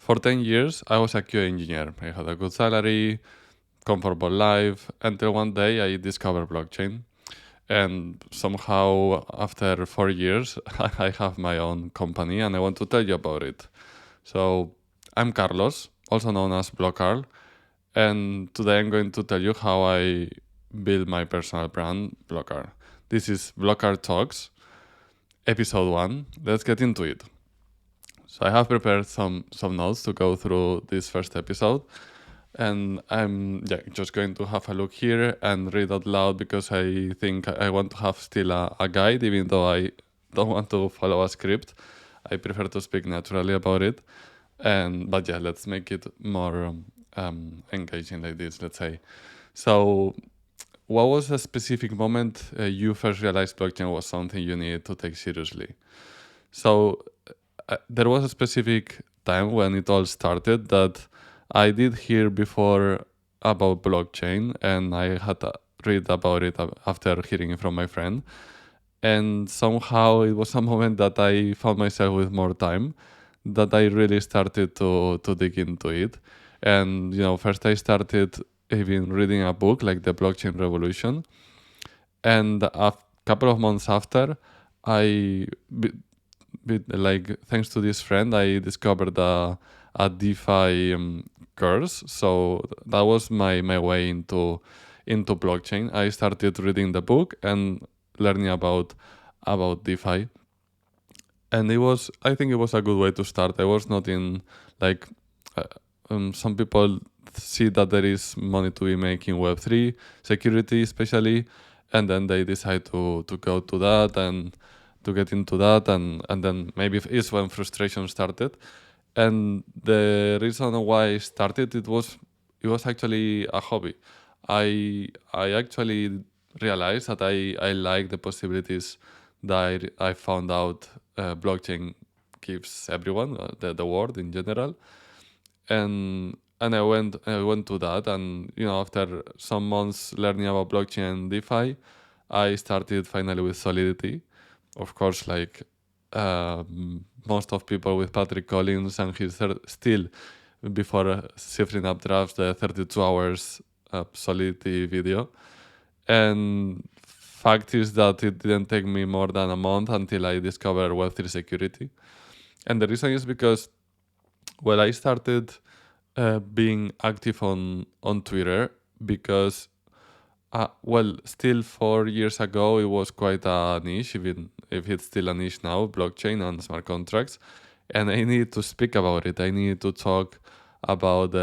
For 10 years, I was a QA engineer. I had a good salary, comfortable life, until one day I discovered blockchain. And somehow, after 4 years, I have my own company and I want to tell you about it. So, I'm Carlos, also known as Bloqarl, and today I'm going to tell you how I build my personal brand, Bloqarl. This is Bloqarl Talks, episode 1. Let's get into it. So I have prepared some notes to go through this first episode, and I'm just going to have a look here and read out loud because I think I want to have still a guide, even though I don't want to follow a script. I prefer to speak naturally about it, but let's make it more engaging like this. Let's say. So, what was a specific moment you first realized blockchain was something you needed to take seriously? So there was a specific time when it all started that I did hear before about blockchain, and I had read about it after hearing it from my friend. And somehow it was a moment that I found myself with more time, that I really started to dig into it. And first I started even reading a book like The Blockchain Revolution, and a couple of months after, I like thanks to this friend, I discovered a DeFi course. So that was my way into blockchain. I started reading the book and learning about DeFi, and I think it was a good way to start. I was not in like some people see that there is money to be making Web3 security especially, and then they decide to go to that and to get into that, and then maybe it's when frustration started. And the reason why I started it was actually a hobby. I actually realized that I like the possibilities that I found out blockchain gives everyone, the world in general. And I went to that, and after some months learning about blockchain and DeFi, I started finally with Solidity. Of course, like most of people, with Patrick Collins and his still before ciphering up drafts, the 32 hours Solidity video. And fact is that it didn't take me more than a month until I discovered Web3 security. And the reason is because, well, I started being active on Twitter because, still 4 years ago, it was quite a niche, even if it's still a niche now, blockchain and smart contracts. And I needed to speak about it. I needed to talk about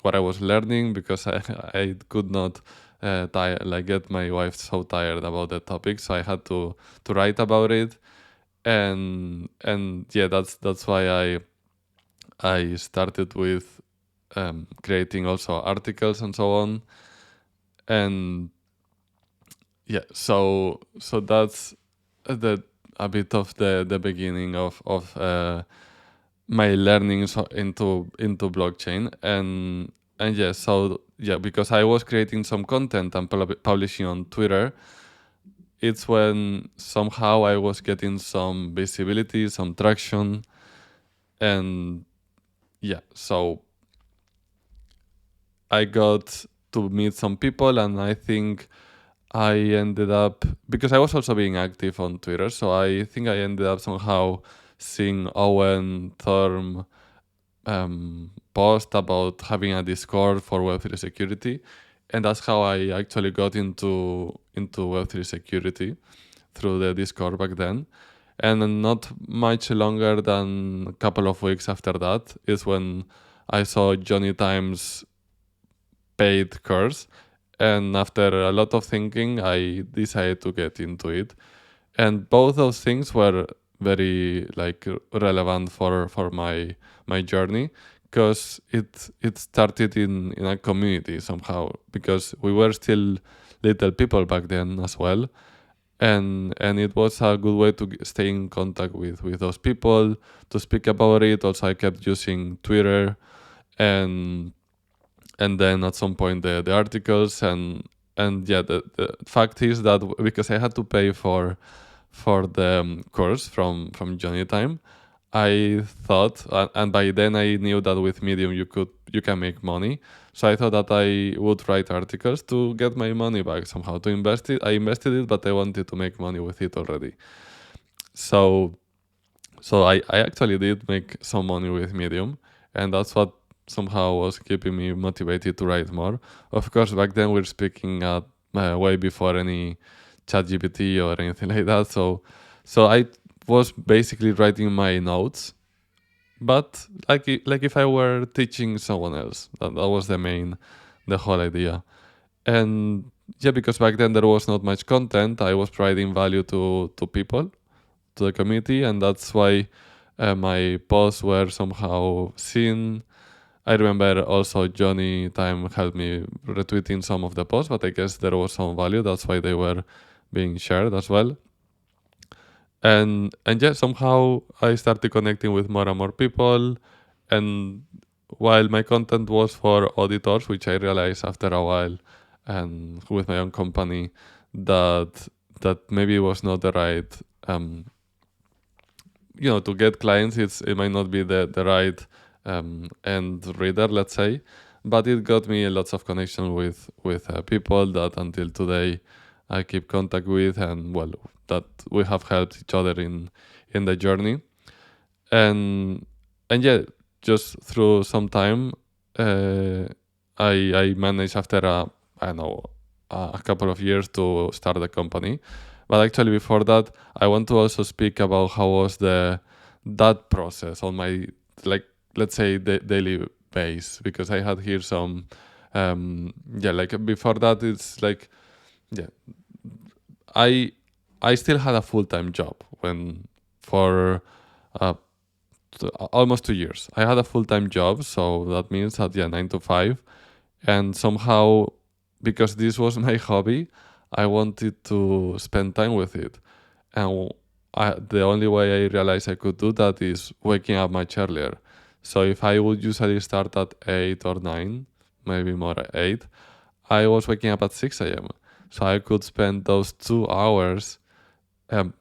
what I was learning because I could not get my wife so tired about the topic. So I had to write about it. And that's why I started with creating also articles and so on. And so that's a bit of the beginning of my learnings into blockchain. And because I was creating some content and publishing on Twitter, it's when somehow I was getting some visibility, some traction, and so I got to meet some people, and I think I ended up, because I was also being active on Twitter, so I think I ended up somehow seeing Owen Thorm post about having a Discord for Web3 security, and that's how I actually got into Web3 security, through the Discord back then. And then not much longer than a couple of weeks after that is when I saw Johnny Times' paid course, and after a lot of thinking, I decided to get into it. And both those things were very relevant for my journey, because it started in a community somehow, because we were still little people back then as well. And it was a good way to stay in contact with those people, to speak about it. Also, I kept using Twitter, and then at some point the articles, and the fact is that because I had to pay for the course from Johnny Time, I thought, and by then I knew that with Medium you can make money. So I thought that I would write articles to get my money back somehow, to invest it. I invested it, but I wanted to make money with it already. So I actually did make some money with Medium, and that's what somehow was keeping me motivated to write more. Of course, back then we're speaking at way before any ChatGPT or anything like that. So I was basically writing my notes, but like if I were teaching someone else. That was the whole idea. And yeah, because back then there was not much content, I was providing value to people, to the community, and that's why my posts were somehow seen. I remember also Johnny Time helped me retweeting some of the posts, but I guess there was some value. That's why they were being shared as well. And yeah, somehow I started connecting with more and more people. And while my content was for auditors, which I realized after a while, and with my own company, that maybe was not the right to get clients, it might not be the right end reader, let's say, but it got me lots of connection with people that until today I keep contact with, and well, that we have helped each other in the journey. And yeah, just through some time, uh, I managed after I don't know a couple of years to start the company. But actually, before that, I want to also speak about how was that process on my, like, let's say the daily base, because I had here some like before that it's like yeah I I still had a full-time job when for uh, almost 2 years. I had a full-time job, so that means that 9 to 5, and somehow because this was my hobby, I wanted to spend time with it, and the only way I realized I could do that is waking up much earlier. So if I would usually start at 8 or 9, maybe more at 8, I was waking up at 6 a.m. So I could spend those 2 hours um,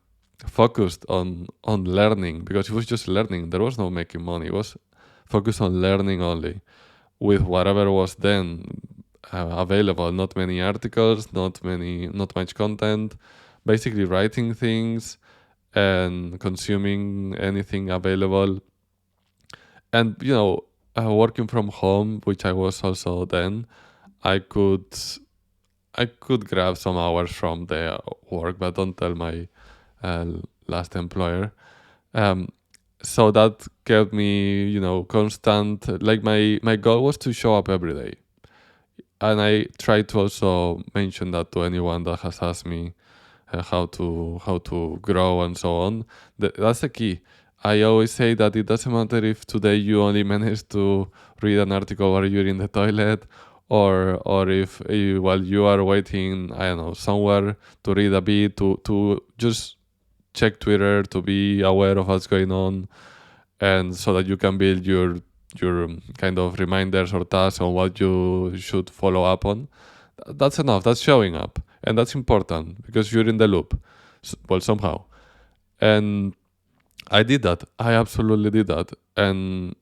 focused on learning, because it was just learning. There was no making money. It was focused on learning only with whatever was then available. Not many articles, not much content. Basically writing things and consuming anything available. And working from home, which I was also then, I could grab some hours from the work, but don't tell my uh, last employer. Um, so that kept me, constant. Like my goal was to show up every day, and I try to also mention that to anyone that has asked me how to grow and so on. That's the key. I always say that it doesn't matter if today you only manage to read an article while you're in the toilet, or if while you are waiting, I don't know, somewhere to read a bit, to just check Twitter, to be aware of what's going on, and so that you can build your kind of reminders or tasks on what you should follow up on. That's enough. That's showing up, and that's important because you're in the loop. Well, somehow, and I did that. I absolutely did that, and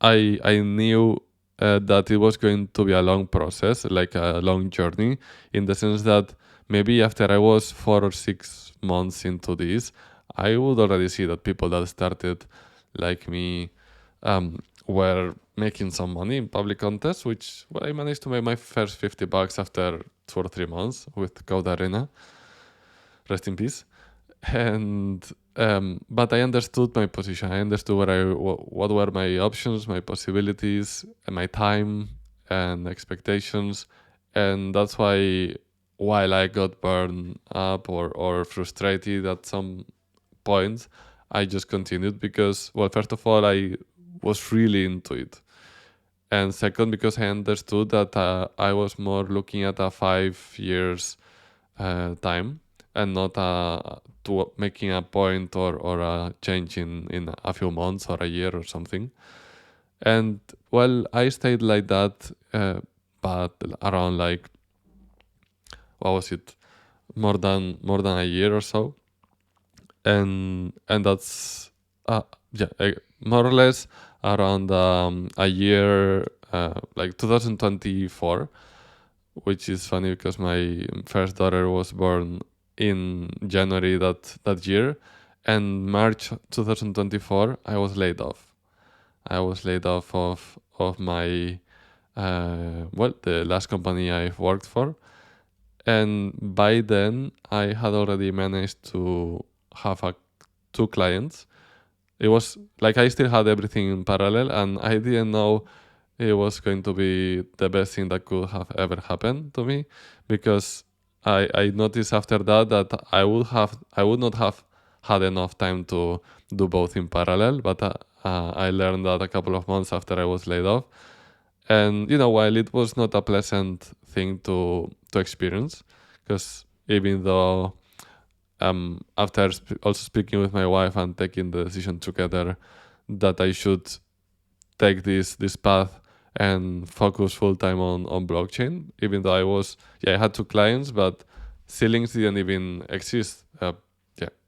I knew that it was going to be a long process, like a long journey, in the sense that maybe after I was 4 or 6 months into this, I would already see that people that started like me were making some money in public contests, which well, I managed to make my first $50 after 2 or 3 months with Code Arena. Rest in peace. And but I understood my position. I understood what were my options, my possibilities, and my time and expectations, and that's why while I got burned up or frustrated at some points, I just continued because, well, first of all, I was really into it, and second, because I understood that I was more looking at a 5 years time, and not to making a point or a change in a few months or a year or something. And well, I stayed like that, but around like what was it, more than a year or so, and that's yeah, more or less around a year, like 2024, which is funny because my first daughter was born in January that year, and March 2024 I was laid off. I was laid off of my the last company I've worked for, and by then I had already managed to have two clients. It was like I still had everything in parallel, and I didn't know it was going to be the best thing that could have ever happened to me, because I noticed after that I would not have had enough time to do both in parallel. But I learned that a couple of months after I was laid off, and while it was not a pleasant thing to experience, because even though after also speaking with my wife and taking the decision together that I should take this path and focus full time on blockchain, even though I had two clients, but Zealynx didn't even exist,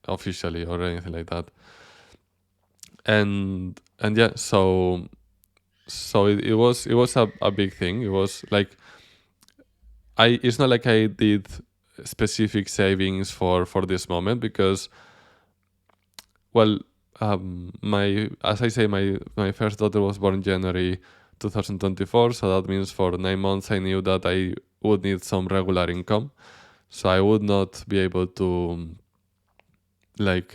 officially or anything like that. And yeah, so it was a big thing. It was like it's not like I did specific savings for this moment, because, well, my as I say, my first daughter was born January 2024, so that means for 9 months I knew that I would need some regular income, so I would not be able to, like,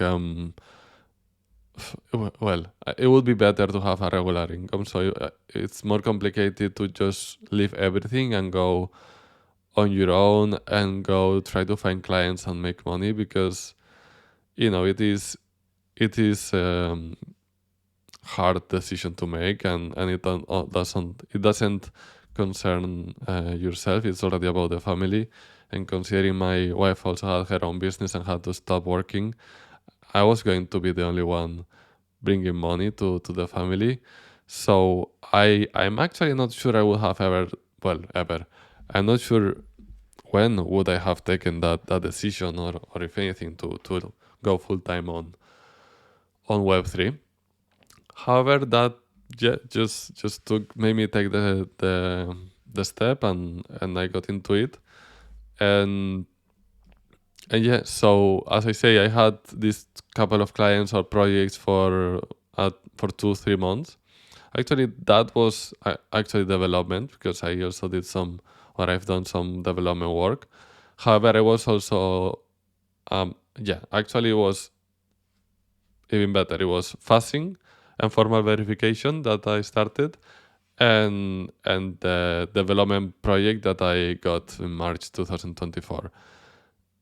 well, it would be better to have a regular income. So it's more complicated to just leave everything and go on your own and go try to find clients and make money, because it is hard decision to make, and it doesn't concern yourself. It's already about the family, and considering my wife also had her own business and had to stop working, I was going to be the only one bringing money to the family. So I'm actually not sure I would have ever. I'm not sure when would I have taken that decision, or if anything, to go full time on Web3. However, that, yeah, just took made me take the step, and I got into it. And and yeah, so as I say, I had this couple of clients or projects for 2-3 months. Actually, that was actually development, because I also did some, or I've done some development work. However, I was also, actually, it was even better. It was fuzzing and formal verification that I started, and the development project that I got in March 2024.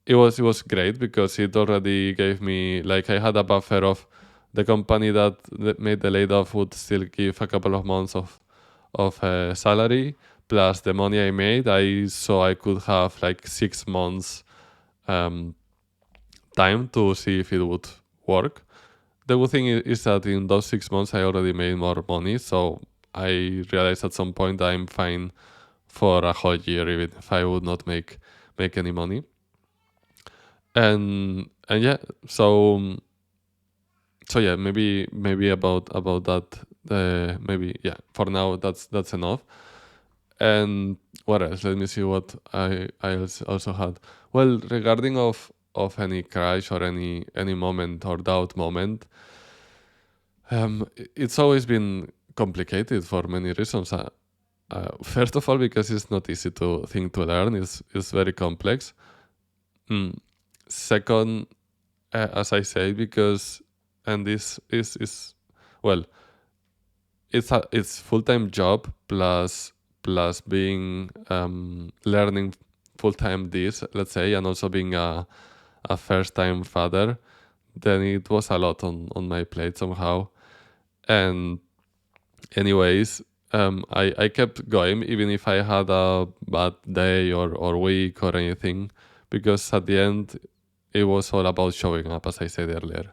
It was great, because it already gave me, like, I had a buffer of the company that made the layoff would still give a couple of months of salary, plus the money I made. I could have like 6 months um, time to see if it would work. The good thing is that in those 6 months I already made more money, so I realized at some point I'm fine for a whole year, even if I would not make any money. And yeah, so yeah, maybe about that. Maybe, yeah, for now that's enough. And what else? Let me see what I also had. Well, regarding of any crash or any moment or doubt moment, it's always been complicated for many reasons. First of all, because it's not easy to learn. It's very complex. Second, as I say, because, and this is well, it's full-time job plus being learning full-time this, let's say, and also being a first-time father. Then it was a lot on my plate somehow. And anyways, I kept going even if I had a bad day or week or anything, because at the end it was all about showing up, as I said earlier.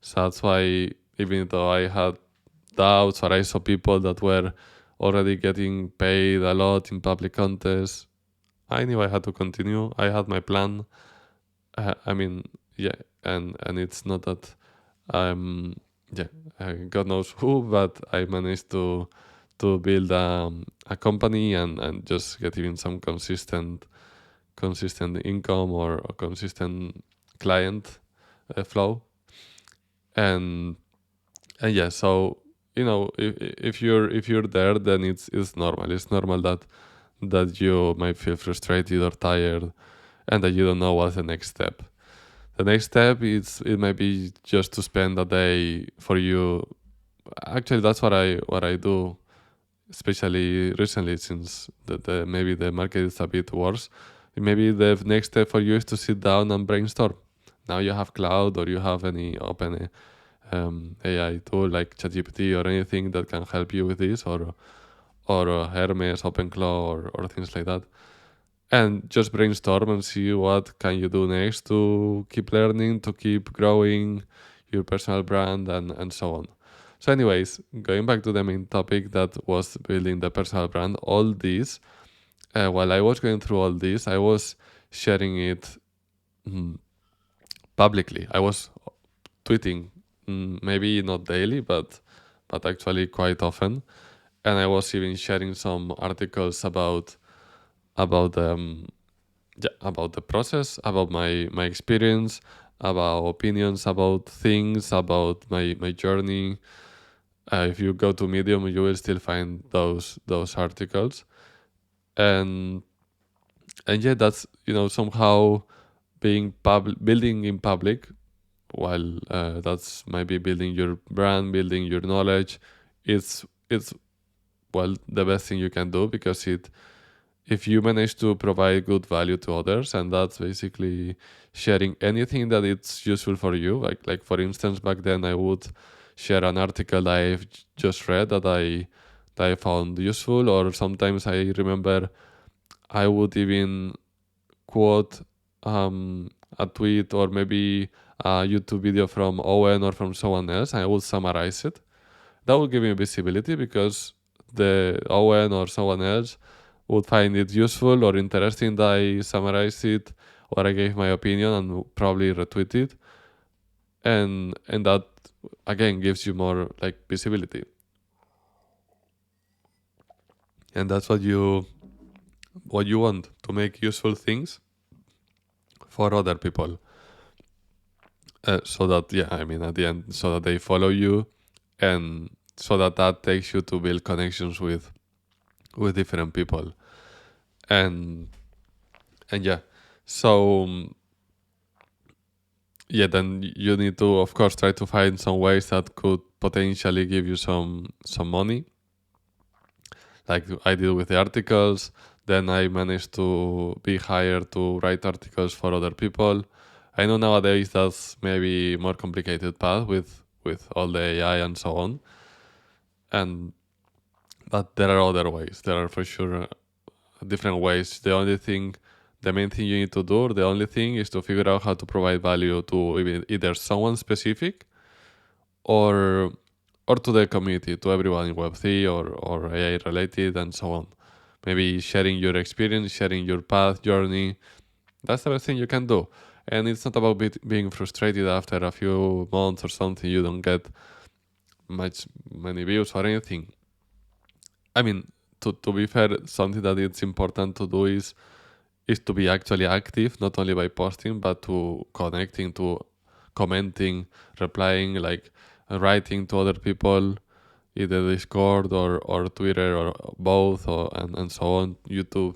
So that's why, even though I had doubts, or I saw people that were already getting paid a lot in public contests, I knew I had to continue. I had my plan. I mean, yeah, and it's not that. Um, yeah, God knows who, but I managed to build a company and just get even some consistent income or consistent client flow. And yeah, so if you're there, then it's normal. It's normal that you might feel frustrated or tired, and that you don't know what's the next step. The next step is it might be just to spend a day for you. Actually, that's what I do, especially recently, since the maybe the market is a bit worse. Maybe the next step for you is to sit down and brainstorm. Now you have cloud or you have any open AI tool like ChatGPT or anything that can help you with this, or Hermes, OpenClaw, or things like that, and just brainstorm and see what can you do next to keep learning, to keep growing your personal brand, and so on. So anyways, going back to the main topic, that was building the personal brand, all this, while I was going through all this, I was sharing it mm, publicly. I was tweeting, maybe not daily, but actually quite often, and I was even sharing some articles about about the process, about my experience, about opinions, about things, about my journey. If you go to Medium, you will still find those articles, and yeah, that's somehow building in public, while that's maybe building your brand, building your knowledge. It's well the best thing you can do, because if you manage to provide good value to others, and that's basically sharing anything that it's useful for you, like for instance, back then I would share an article that I've just read that I found useful, or sometimes I remember I would even quote a tweet or maybe a YouTube video from Owen or from someone else, and I would summarize it. That would give me visibility, because the Owen or someone else would find it useful or interesting that I summarized it, or I gave my opinion and would probably retweet it, and that again gives you more like visibility, and that's what you want, to make useful things for other people, so that, yeah, I mean, at the end, so that they follow you, and so that takes you to build connections with different people, and yeah, so yeah, then you need to, of course, try to find some ways that could potentially give you some money, like I did with the articles. Then I managed to be hired to write articles for other people. I know nowadays that's maybe more complicated path with all the AI and so on, and but there are other ways. There are for sure different ways. The main thing you need to do, the only thing, is to figure out how to provide value to either someone specific, or to the community, to everyone in Web3 or AI related, and so on. Maybe sharing your experience, sharing your path, journey. That's the best thing you can do. And it's not about being frustrated after a few months or something. You don't get many views or anything. I mean, to be fair, something that it's important to do is to be actually active, not only by posting, but to connecting, to commenting, replying, like writing to other people, either Discord or Twitter or both, and so on, YouTube,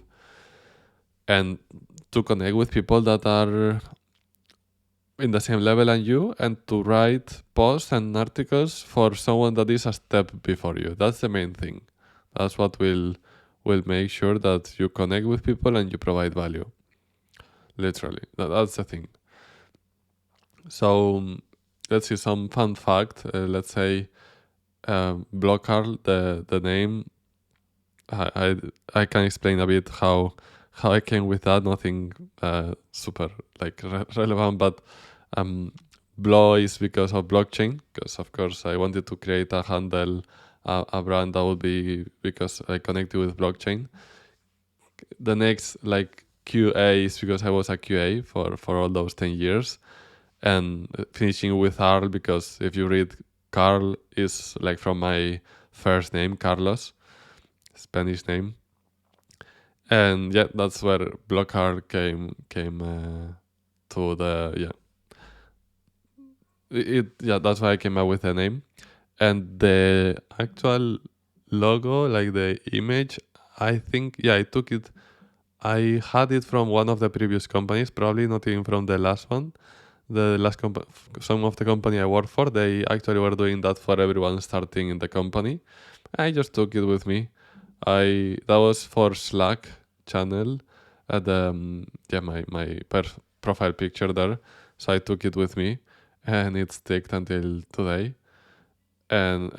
and to connect with people that are in the same level as you, and to write posts and articles for someone that is a step before you. That's the main thing. That's what will make sure that you connect with people and you provide value. Literally, that's the thing. So let's see some fun fact. Let's say Bloqarl, the name. I I can explain a bit how I came with that. Nothing super like relevant, but um, Blo is because of blockchain. Because of course I wanted to create a handle, a brand that would be because I connected with blockchain. The next like QA is because I was a QA for all those 10 years, and finishing with R because if you read Carl is like from my first name, Carlos, Spanish name. And yeah, that's where Bloqarl came to the that's why I came up with the name. And the actual logo, like the image, I think I took it. I had it from one of the previous companies, probably not even from the last one. The last some of the company I worked for, they actually were doing that for everyone starting in the company. I just took it with me. That was for Slack channel at my profile picture there. So I took it with me, and it's sticked until today. And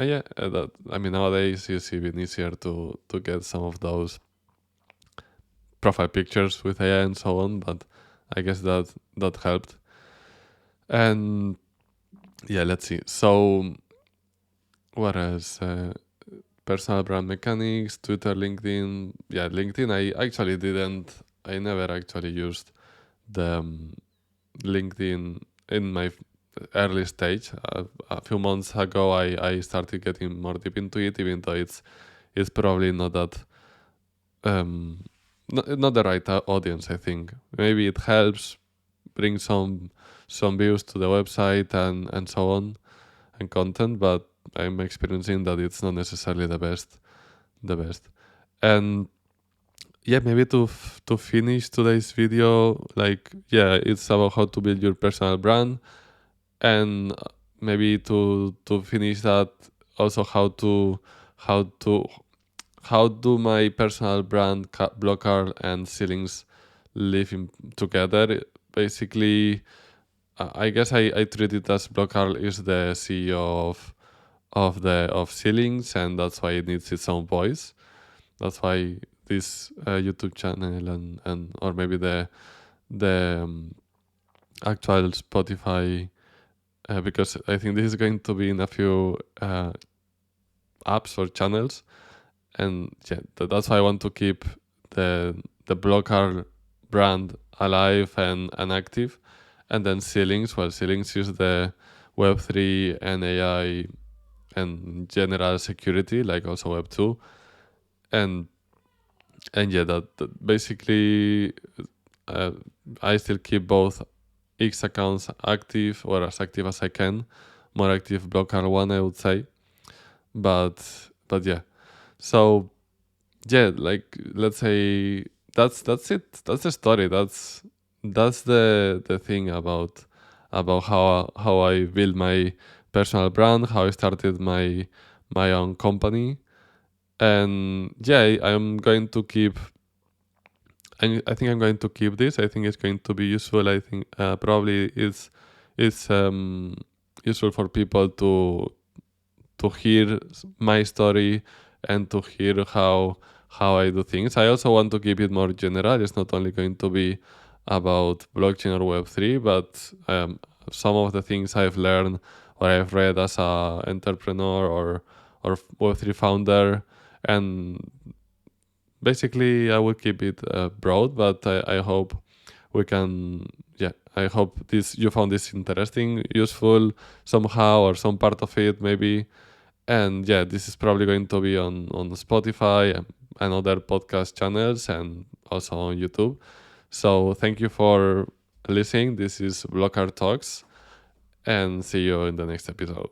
nowadays it's even easier to get some of those profile pictures with AI and so on. But I guess that helped. And yeah, let's see. So what else? Personal brand mechanics, Twitter, LinkedIn. Yeah, LinkedIn. I never actually used the LinkedIn in my early stage. A few months ago, I started getting more deep into it, even though it's probably not that not the right audience. I think maybe it helps bring some views to the website and so on and content, but I'm experiencing that it's not necessarily the best. And yeah, maybe to finish today's video, it's about how to build your personal brand, and maybe to finish that, also how to how do my personal brand Bloqarl and Zealynx live together. Basically, I guess I treat it as Bloqarl is the CEO of Zealynx, and that's why it needs its own voice. That's why this YouTube channel and or maybe the actual Spotify, because I think this is going to be in a few apps or channels, and yeah, that's why I want to keep the Bloqarl brand alive and active, and then Zealynx. Well, Zealynx is the Web3 and AI and general security, like also Web2, and yeah, that basically I still keep both X accounts active, or as active as I can. More active Bloqarl one, I would say, but yeah. So yeah, like let's say that's it. That's the story. That's the thing about how I build my personal brand, how I started my own company, and yeah, I'm going to keep. I think I'm going to keep this. I think it's going to be useful. I think probably it's useful for people to hear my story and to hear how I do things. I also want to keep it more general. It's not only going to be about blockchain or Web3, but some of the things I've learned or I've read as a entrepreneur or Web3 founder, and basically I will keep it broad. But I hope we can. Yeah, I hope you found this interesting, useful somehow, or some part of it maybe. And yeah, this is probably going to be on Spotify and other podcast channels, and also on YouTube. So thank you for listening. This is Bloqarl Talks, and see you in the next episode.